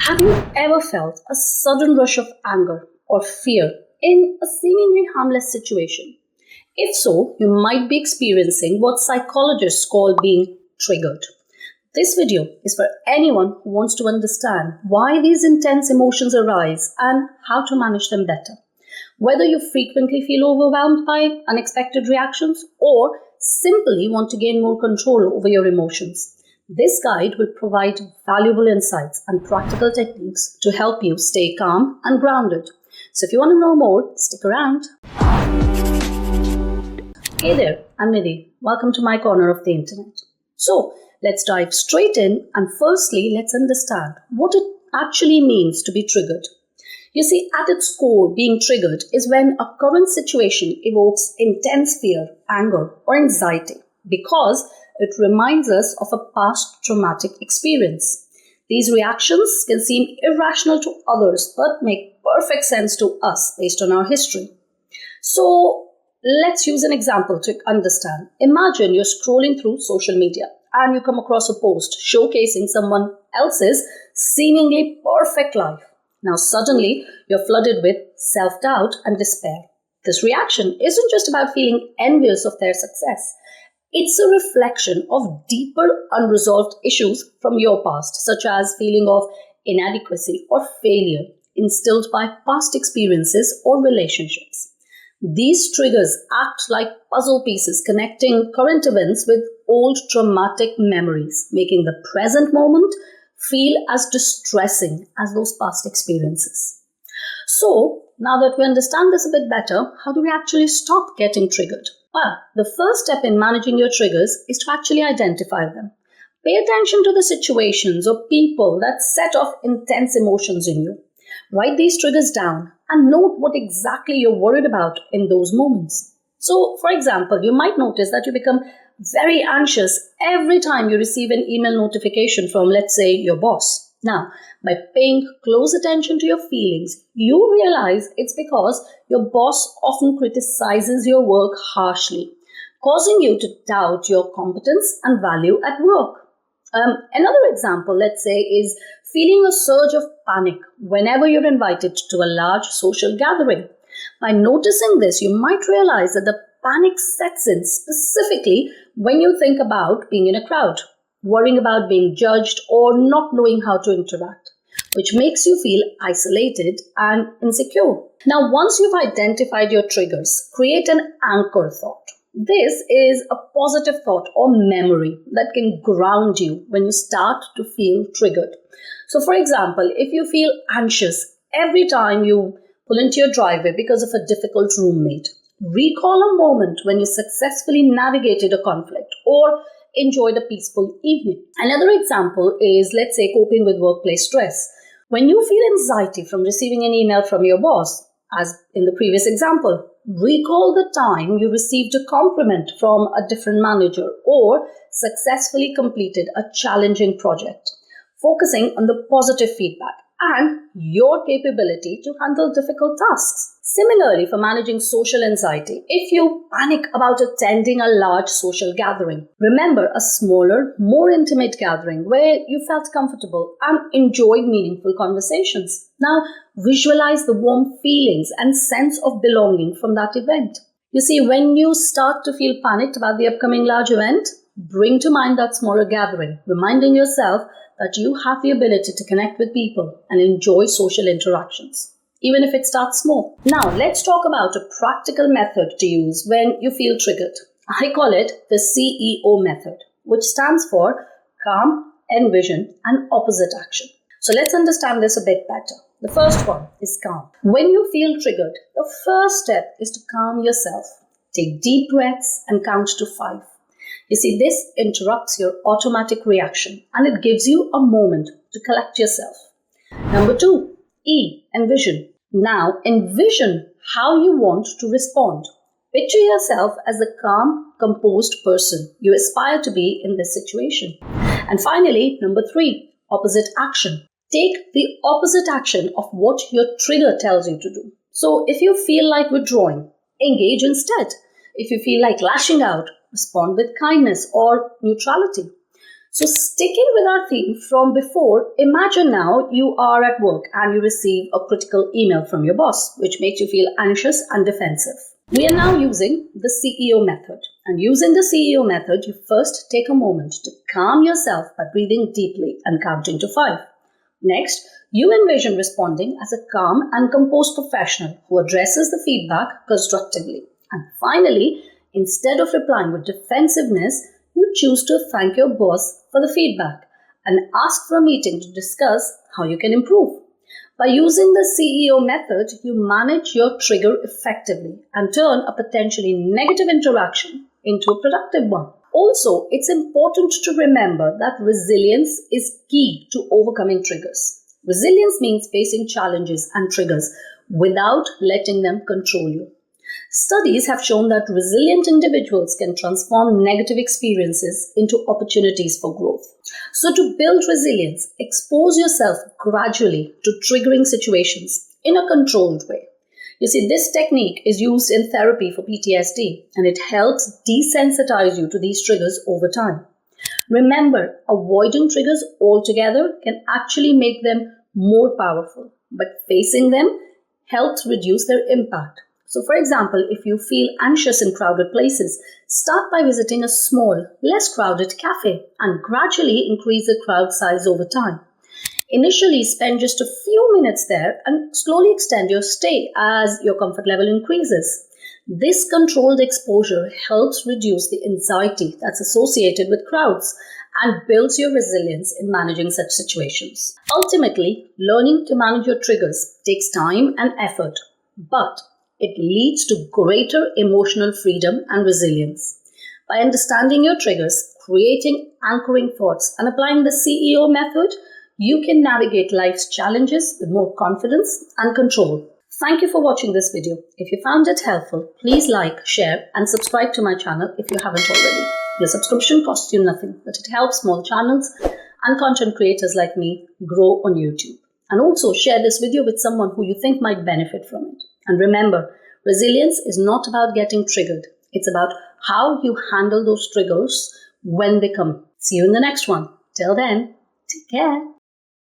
Have you ever felt a sudden rush of anger or fear in a seemingly harmless situation? If so, you might be experiencing what psychologists call being triggered. This video is for anyone who wants to understand why these intense emotions arise and how to manage them better. Whether you frequently feel overwhelmed by unexpected reactions or simply want to gain more control over your emotions, this guide will provide valuable insights and practical techniques to help you stay calm and grounded. So if you want to know more, stick around. Hey there, I'm Nidhi. Welcome to my corner of the internet. So let's dive straight in, and firstly, let's understand what it actually means to be triggered. You see, at its core, being triggered is when a current situation evokes intense fear, anger, or anxiety because it reminds us of a past traumatic experience. These reactions can seem irrational to others but make perfect sense to us based on our history. So let's use an example to understand. Imagine you're scrolling through social media and you come across a post showcasing someone else's seemingly perfect life. Now suddenly you're flooded with self-doubt and despair. This reaction isn't just about feeling envious of their success. It's a reflection of deeper unresolved issues from your past, such as feeling of inadequacy or failure instilled by past experiences or relationships. These triggers act like puzzle pieces connecting current events with old traumatic memories, making the present moment feel as distressing as those past experiences. So, now that we understand this a bit better, how do we actually stop getting triggered? Well, the first step in managing your triggers is to actually identify them. Pay attention to the situations or people that set off intense emotions in you. Write these triggers down and note what exactly you're worried about in those moments. So, for example, you might notice that you become very anxious every time you receive an email notification from, let's say, your boss. Now, by paying close attention to your feelings, you realize it's because your boss often criticizes your work harshly, causing you to doubt your competence and value at work. Another example, let's say, is feeling a surge of panic whenever you're invited to a large social gathering. By noticing this, you might realize that the panic sets in specifically when you think about being in a crowd, worrying about being judged or not knowing how to interact, which makes you feel isolated and insecure. Now, once you've identified your triggers, create an anchor thought. This is a positive thought or memory that can ground you when you start to feel triggered. So, for example, if you feel anxious every time you pull into your driveway because of a difficult roommate, recall a moment when you successfully navigated a conflict or enjoyed a peaceful evening. Another example is, let's say, coping with workplace stress. When you feel anxiety from receiving an email from your boss, as in the previous example, recall the time you received a compliment from a different manager or successfully completed a challenging project, focusing on the positive feedback and your capability to handle difficult tasks. Similarly, for managing social anxiety, if you panic about attending a large social gathering, remember a smaller, more intimate gathering where you felt comfortable and enjoyed meaningful conversations. Now, visualize the warm feelings and sense of belonging from that event. You see, when you start to feel panicked about the upcoming large event, bring to mind that smaller gathering, reminding yourself that you have the ability to connect with people and enjoy social interactions, even if it starts small. Now, let's talk about a practical method to use when you feel triggered. I call it the CEO method, which stands for calm, envision, and opposite action. So let's understand this a bit better. The first one is calm. When you feel triggered, the first step is to calm yourself. Take deep breaths and count to 5. You see, this interrupts your automatic reaction and it gives you a moment to collect yourself. Number 2, envision. Now, envision how you want to respond. Picture yourself as the calm, composed person you aspire to be in this situation. And finally, number 3, opposite action. Take the opposite action of what your trigger tells you to do. So if you feel like withdrawing, engage instead. If you feel like lashing out, respond with kindness or neutrality. So, sticking with our theme from before, imagine now you are at work and you receive a critical email from your boss, which makes you feel anxious and defensive. We are now using the CEO method. And using the CEO method, you first take a moment to calm yourself by breathing deeply and counting to 5. Next, you envision responding as a calm and composed professional who addresses the feedback constructively. And finally, instead of replying with defensiveness, you choose to thank your boss for the feedback and ask for a meeting to discuss how you can improve. By using the CEO method, you manage your trigger effectively and turn a potentially negative interaction into a productive one. Also, it's important to remember that resilience is key to overcoming triggers. Resilience means facing challenges and triggers without letting them control you. Studies have shown that resilient individuals can transform negative experiences into opportunities for growth. So to build resilience, expose yourself gradually to triggering situations in a controlled way. You see, this technique is used in therapy for PTSD, and it helps desensitize you to these triggers over time. Remember, avoiding triggers altogether can actually make them more powerful, but facing them helps reduce their impact. So, for example, if you feel anxious in crowded places, start by visiting a small, less crowded cafe and gradually increase the crowd size over time. Initially, spend just a few minutes there and slowly extend your stay as your comfort level increases. This controlled exposure helps reduce the anxiety that's associated with crowds and builds your resilience in managing such situations. Ultimately, learning to manage your triggers takes time and effort, but it leads to greater emotional freedom and resilience. By understanding your triggers, creating anchoring thoughts, and applying the CEO method, you can navigate life's challenges with more confidence and control. Thank you for watching this video. If you found it helpful, please like, share, and subscribe to my channel if you haven't already. Your subscription costs you nothing, but it helps small channels and content creators like me grow on YouTube. And also share this video with someone who you think might benefit from it. And remember, resilience is not about getting triggered. It's about how you handle those triggers when they come. See you in the next one. Till then, take care.